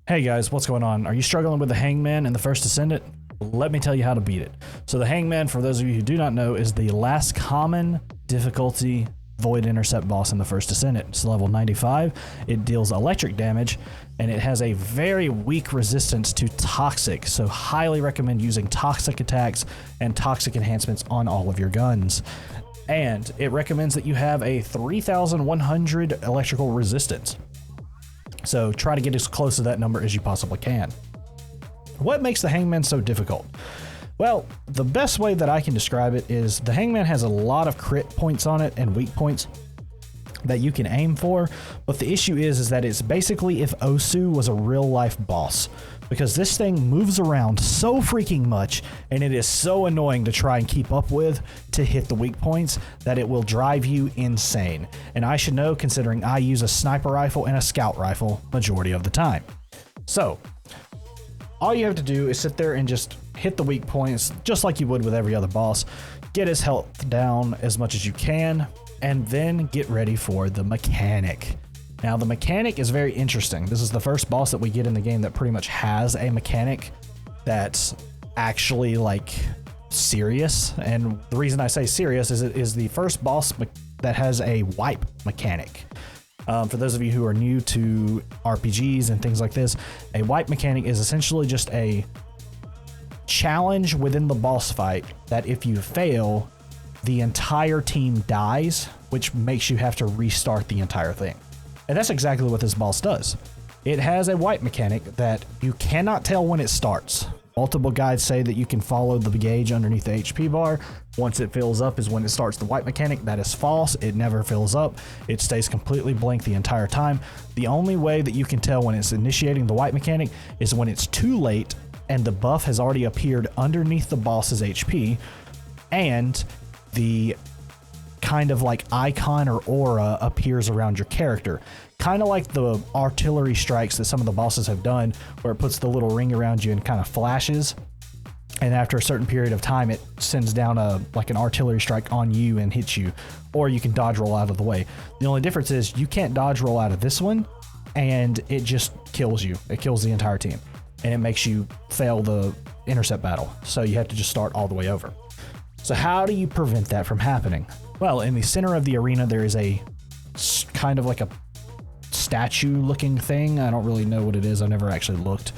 Hey guys, what's going on? Are you struggling with the Hangman in the first Descendant? Let me tell you how to beat it. So the Hangman, for those of you who do not know, is the last common difficulty Void Intercept boss in the first Descendant. It's level 95, it deals electric damage, and it has a very weak resistance to toxic, so highly recommend using toxic attacks and toxic enhancements on all of your guns. And it recommends that you have a 3100 electrical resistance. So try to get as close to that number as you possibly can. What makes the Hangman so difficult? Well, the best way that I can describe it is the Hangman has a lot of crit points on it and weak points that you can aim for, but the issue is that it's basically if Osu was a real life boss, because this thing moves around so freaking much and it is so annoying to try and keep up with to hit the weak points that it will drive you insane. And I should know, considering I use a sniper rifle and a scout rifle majority of the time. So all you have to do is sit there and just hit the weak points just like you would with every other boss, get his health down as much as you can, and then get ready for the mechanic. Now the mechanic is very interesting. This is the first boss that we get in the game that pretty much has a mechanic that's actually like serious. And the reason I say serious is it is the first boss that has a wipe mechanic. For those of you who are new to RPGs and things like this, a wipe mechanic is essentially just a challenge within the boss fight that if you fail, the entire team dies, which makes you have to restart the entire thing. And that's exactly what this boss does. It has a wipe mechanic that you cannot tell when it starts. Multiple guides say that you can follow the gauge underneath the HP bar. Once it fills up is when it starts the wipe mechanic. That is false. It never fills up. It stays completely blank the entire time. The only way that you can tell when it's initiating the wipe mechanic is when it's too late and the buff has already appeared underneath the boss's HP and the kind of like icon or aura appears around your character. Kind of like the artillery strikes that some of the bosses have done, where it puts the little ring around you and kind of flashes. And after a certain period of time, it sends down like an artillery strike on you and hits you, or you can dodge roll out of the way. The only difference is you can't dodge roll out of this one, and it just kills you. It kills the entire team, and it makes you fail the intercept battle. So you have to just start all the way over. So how do you prevent that from happening? Well, in the center of the arena, there is a kind of like a statue looking thing. I don't really know what it is. I've never actually looked.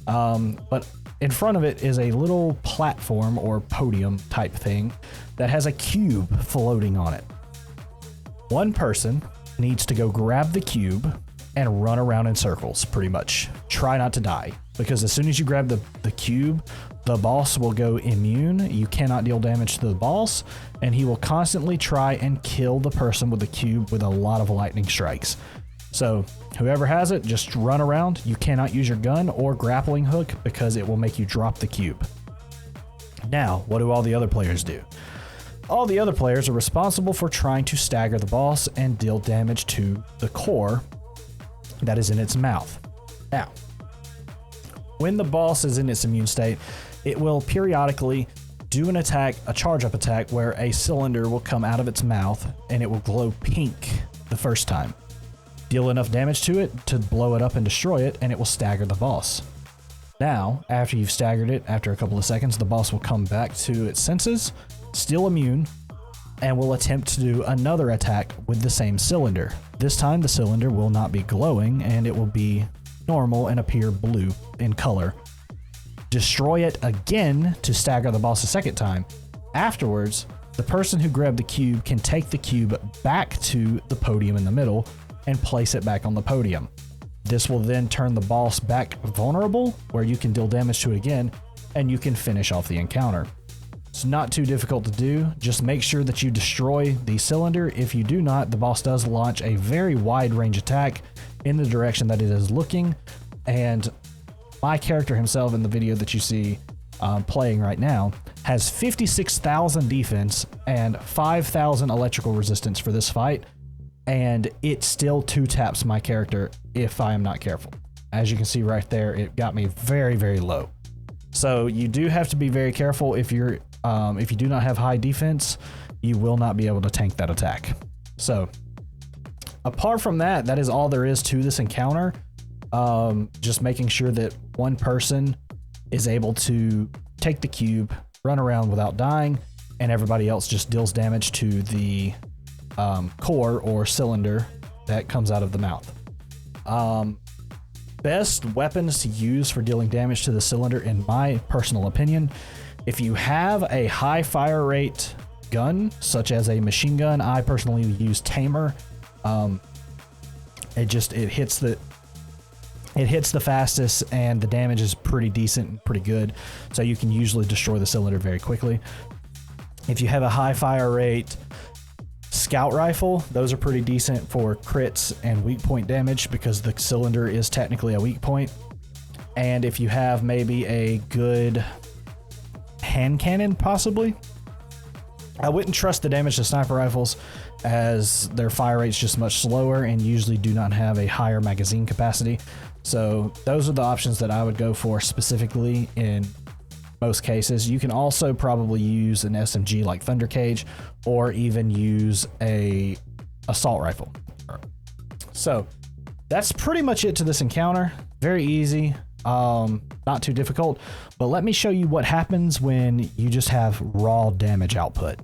But in front of it is a little platform or podium type thing that has a cube floating on it. One person needs to go grab the cube and run around in circles, pretty much. Try not to die, because as soon as you grab the cube, the boss will go immune. You cannot deal damage to the boss, and he will constantly try and kill the person with the cube with a lot of lightning strikes. So whoever has it, just run around. You cannot use your gun or grappling hook because it will make you drop the cube. Now, what do all the other players do? All the other players are responsible for trying to stagger the boss and deal damage to the core that is in its mouth. Now, when the boss is in its immune state, it will periodically do an attack, a charge up attack, where a cylinder will come out of its mouth and it will glow pink the first time. Deal enough damage to it to blow it up and destroy it, and it will stagger the boss. Now, after you've staggered it, after a couple of seconds, the boss will come back to its senses, still immune, and will attempt to do another attack with the same cylinder. This time the cylinder will not be glowing and it will be normal and appear blue in color. Destroy it again to stagger the boss a second time. Afterwards, the person who grabbed the cube can take the cube back to the podium in the middle and place it back on the podium. This will then turn the boss back vulnerable, where you can deal damage to it again, and you can finish off the encounter. It's not too difficult to do. Just make sure that you destroy the cylinder. If you do not, the boss does launch a very wide range attack in the direction that it is looking. And my character himself in the video that you see playing right now has 56,000 defense and 5,000 electrical resistance for this fight. And it still two taps my character if I am not careful. As you can see right there, it got me very, very low. So you do have to be very careful. If you do not have high defense, you will not be able to tank that attack. So apart from that, that is all there is to this encounter. Just making sure that one person is able to take the cube, run around without dying, and everybody else just deals damage to the core or cylinder that comes out of the mouth. Best weapons to use for dealing damage to the cylinder, in my personal opinion, if you have a high fire rate gun, such as a machine gun, I personally use Tamer. It hits the fastest, and the damage is pretty decent and pretty good, so you can usually destroy the cylinder very quickly. If you have a high fire rate scout rifle, those are pretty decent for crits and weak point damage because the cylinder is technically a weak point. And if you have maybe a good hand cannon, possibly. I wouldn't trust the damage to sniper rifles as their fire rate's just much slower and usually do not have a higher magazine capacity. So those are the options that I would go for specifically in most cases. You can also probably use an SMG like Thunder Cage, or even use a assault rifle. So that's pretty much it to this encounter. Very easy, not too difficult, but let me show you what happens when you just have raw damage output.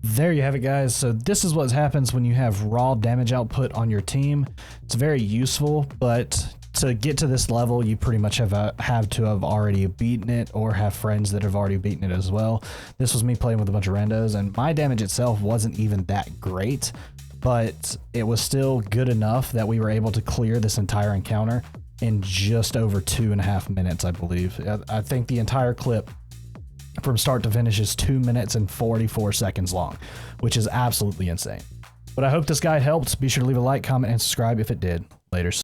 There you have it, guys. So this is what happens when you have raw damage output on your team. It's very useful, but to get to this level, you pretty much have to have already beaten it or have friends that have already beaten it as well. This was me playing with a bunch of randos, and my damage itself wasn't even that great, but it was still good enough that we were able to clear this entire encounter in just over 2.5 minutes, I believe. I think the entire clip from start to finish is 2 minutes and 44 seconds long, which is absolutely insane. But I hope this guide helped. Be sure to leave a like, comment, and subscribe if it did. Laters.